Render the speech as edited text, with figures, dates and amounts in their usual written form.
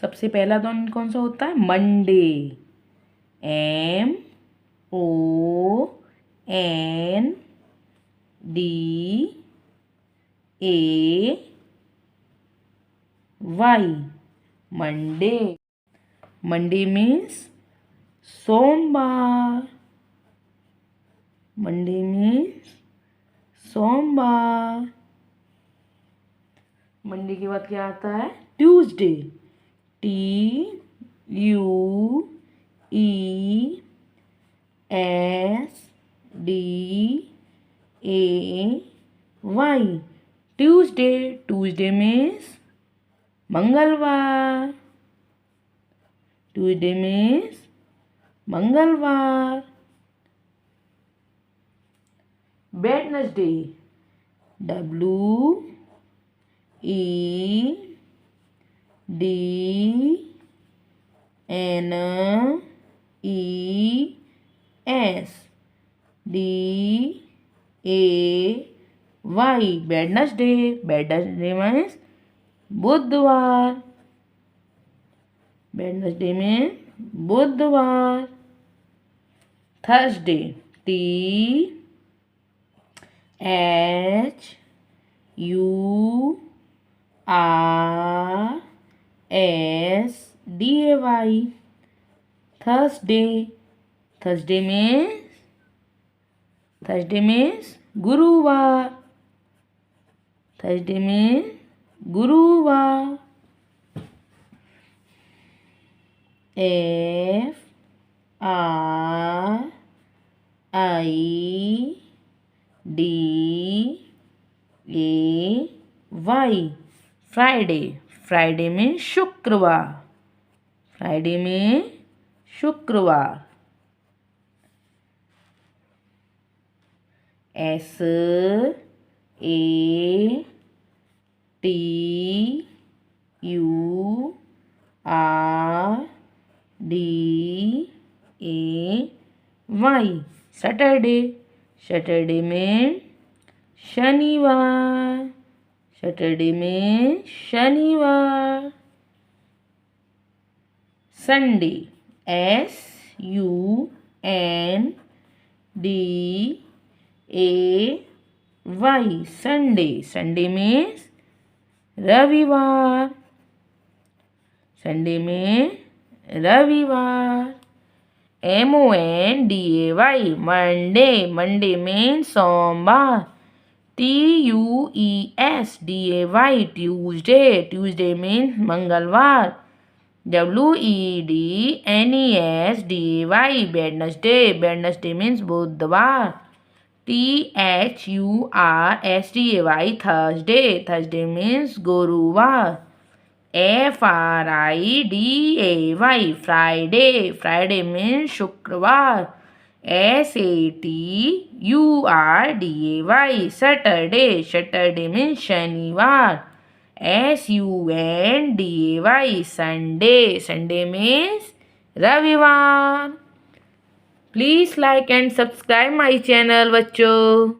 सबसे पहला दिन कौन सा होता है? Monday. MONDAY। Monday. Monday means सोमवार। मंडे मीन्स सोमवार। मंडे के बाद क्या आता है? Tuesday. TUESDAY। Tuesday. Tuesday means मंगलवार। ट्यूसडे मीन्स मंगलवार। Wednesday. WEDNESDAY। Wednesday. Wednesday means बुधवार। वेडनेसडे मीन्स बुधवार। Thursday. THURSDAY। Thursday. Thursday means गुरुवार। थर्सडे मीन्स गुरुवार। FRIDAY। फ्राइडे। फ्राइडे मीन्स शुक्रवार। फ्राइडे मीन्स शुक्रवार। SATURDAY। सैटरडे। सैटरडे मीन्स शनिवार। Saturday means शनिवार। Sunday. SUNDAY। Sunday. Sunday means रविवार। Sunday में रविवार। MONDAY। मंडे। मंडे मीन्स सोमवार। TUESDAY। ट्यूसडे। ट्यूसडे मीन्स मंगलवार। WEDNESDAY। वेडनेसडे। वेडनेसडे मीन्स बुधवार। THURSDAY। थर्सडे। थर्सडे मीन्स गुरुवार। FRIDAY। फ्राइडे। फ्राइडे मीन्स शुक्रवार। SATURDAY। सैटरडे। सैटरडे मीन्स शनिवार। SUNDAY। संडे। संडे मीन्स रविवार। Please like and subscribe my channel बच्चों।